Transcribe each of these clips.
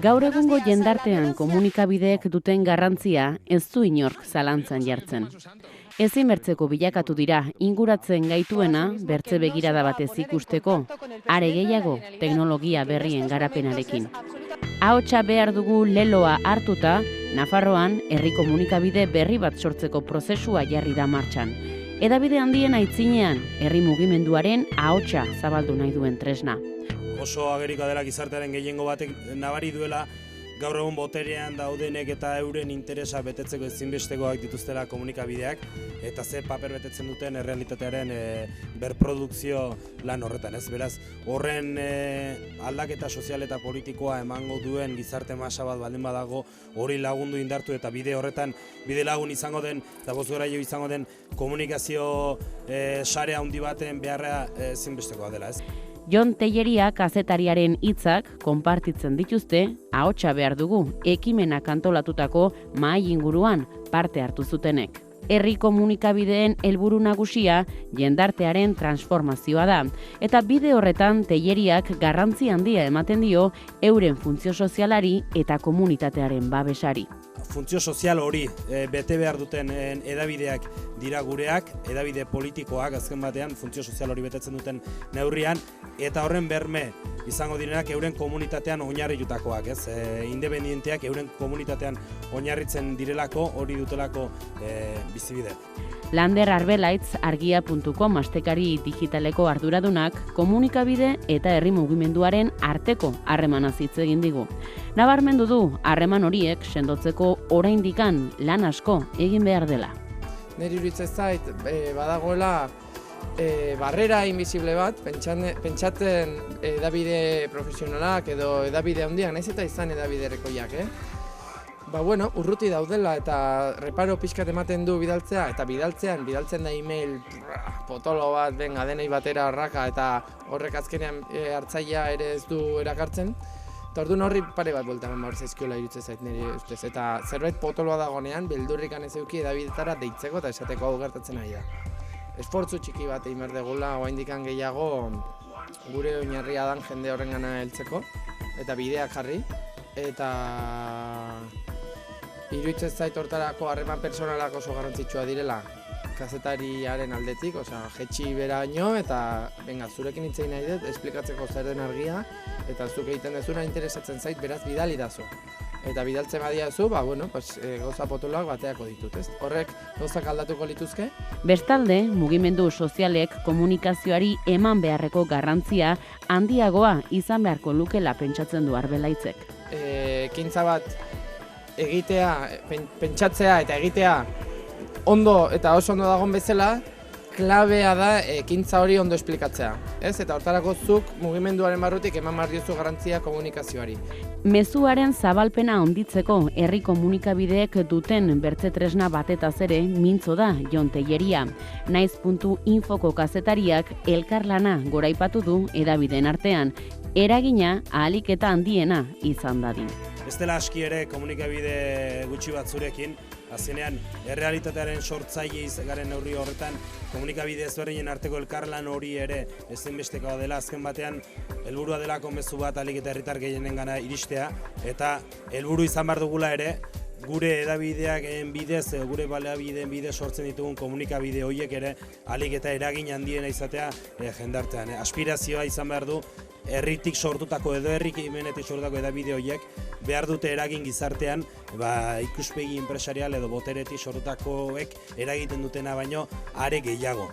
Gaur egungo jendartean komunikabideek duten garrantzia ez du inork zalantzan jartzen. Ezin bertzeko bilakatu dira inguratzen gaituena bertze begirada batez ikusteko, are gehiago teknologia berrien garapenarekin. Ahotsa behar dugu leloa hartuta, Nafarroan herri komunikabide berri bat sortzeko prozesua jarri da martxan. Hedabide handien aitzinean herri mugimenduaren ahotsa zabaldu nahi duen tresna. Oso agerikoa dela gizartearen gehiengo batek nabari duela gaur egun boterean daudenek eta euren interesa betetzeko ezinbestekoak dituztela komunikabideak eta ze paper betetzen duten errealitatearen berprodukzio lan horretan, ez? Beraz, horren aldaketa sozial eta politikoa emango duen gizarte masa bat baldin badago hori lagundu indartu eta bide horretan bide lagun izango den eta bozgorailu izango den komunikazio sare handi baten beharra ezinbestekoa dela, ez? Jon Telleria kazetariaren hitzak konpartitzen dituzte, ahotsa behar dugu ekimenak antolatutako mahai inguruan parte hartu zutenek. Herri komunikabideen helburu nagusia jendartearen transformazioa da, eta bide horretan Telleriak garrantzi handia ematen dio euren funtzio sozialari eta komunitatearen babesari. Funtzio sozial hori bete behar duten hedabideak dira gureak, hedabide politikoak azken batean funtzio sozial hori betetzen duten neurrian, eta horren berme izango direnak euren komunitatean oinarritutakoak, ez? Independenteak euren komunitatean oinarritzen direlako, hori dutelako bizibide. Lander Arbelaitz argia.com astekari digitaleko arduradunak komunikabide eta herri mugimenduaren arteko harremanaz hitz egin digu. Nabarmendu du harreman horiek sendotzeko oraindikan lan asko egin behar dela. Neri iruditzen zait badagoela barrera invisible bat, pentsatzen hedabide profesionalak edo hedabide handiak, naiz eta izan hedabide errekoiak, urruti daudela eta reparo pixkat ematen du bidaltzea, eta bidaltzen da email potolo bat, denei batera arraka, eta horrek azkenean hartzailea ere ez du erakartzen. Eta orduan horri pare bat bueltan behar zaizkiola iruditzen zait nire ustez. Eta zerbait potoloa dagoenean, beldurrikan ez eduki hedabidetara deitzeko eta esateko hau gertatzen ari da. Esfortzu txiki bat egin behar degula, oraindikan gehiago gure oinarria dan jende horrengana heltzeko eta bideak jarri. Eta iruditzen zait hortarako harreman personalak oso garrantzitsua direla kazetariaren aldetik, jetxi beraino eta zurekin hitz egin nahi dut, esplikatzeko zer den argia eta zuk egiten dezuna interesatzen zait, beraz bidali dazu. Eta bidaltzen badiazu, gauza potoloak bateako ditut, ez? Horrek gauzak aldatuko lituzke. Bestalde, mugimendu sozialek komunikazioari eman beharreko garrantzia handiagoa izan beharko lukela pentsatzen du Arbelaitzek. Ekintza bat egitea, pentsatzea eta egitea ondo eta oso ondo dagoen bezala, klabea da ekintza hori ondo esplikatzea. Eta hortarako zuk mugimenduaren barrutik eman behar diozu garrantzia komunikazioari. Mezuaren zabalpena handitzeko herri komunikabideek duten bertze tresna batetaz ere mintzo da Jon Telleria. Naiz.infoko kazetariak elkarlana goraipatu du hedabideen artean, eragina ahalik eta handiena izan dadin. Ez dela aski ere komunikabide gutxi batzurekin, azkenean errealitatearen sortzaile garen neurri horretan komunikabide ezberdinen arteko elkarlan hori ere ezinbestekoa dela, azken batean helburua delako mezu bat ahalik eta herritar gehienengana iristea eta helburu izan behar dugula ere gure hedabideak bidez, gure baliabideen bidez sortzen ditugun komunikabide horiek ere ahalik eta eragin handiena izatea jendartean. Aspirazioa izan behar du herritik sortutako edo herrikimenetik sortutako hedabide horiek behar dute eragin gizartean, ikuspegi enpresarial edo boteretik sortutakoek eragiten dutena baino are gehiago.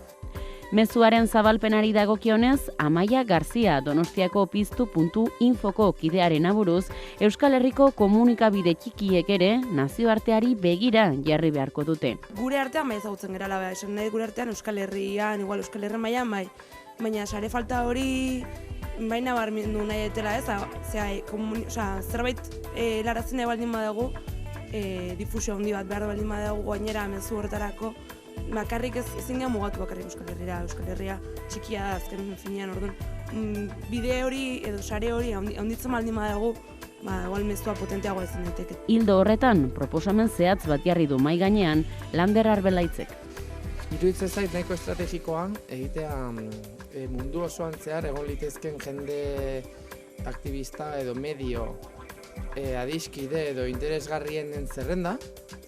Mezuaren zabalpenari dagokionez, Amaia Garzia Donostiako piztu.infoko kidearen aburuz, Euskal Herriko komunikabide txikiek ere nazioarteari begira jarri beharko dute. Gure artean bai ezagutzen gerala, esan nahi gure artean Euskal Herrian, igual Euskal Herri mailan bai, baina sare falta hori baina barmendu nahi etela ez, zerbait laratzen nahi baldin badago, difusio handi bat behar baldin badago gainera mezu horretarako, bakarrik ezin gara mugatu bakarrik Euskal Herria txikia da azken finean orduan. Bide hori edo sare hori handitzen baldin badago, igual mezua potenteagoa ezin daiteke. Hildo horretan, proposamen zehatz bat jarri du mahai gainean Lander Arbelaitzek. Iruditzen zait nahiko estrategikoan egitea mundu osoan zehar egon litezken jende aktivista edo medio adiskide edo interesgarrien zerrenda,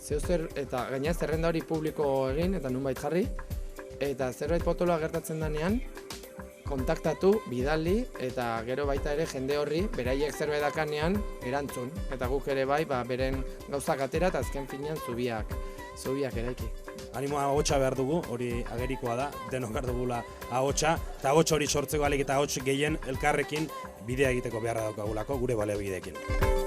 zeozer, eta gaina zerrenda hori publiko egin eta nunbait jarri, eta zerbait potoloa gertatzen denean, kontaktatu, bidali, eta gero baita ere jende horri, beraiek zerbait dakanean erantzun. Eta guk ere bai, beren gauzak atera eta azken finean zubiak eraiki. Animoa ahotsa behar dugu, hori agerikoa da, denok behar dugula ahotsa, eta ahots hori sortzeko alik eta ahots gehien elkarrekin bidea egiteko beharra daukagulako gure baliabideekin.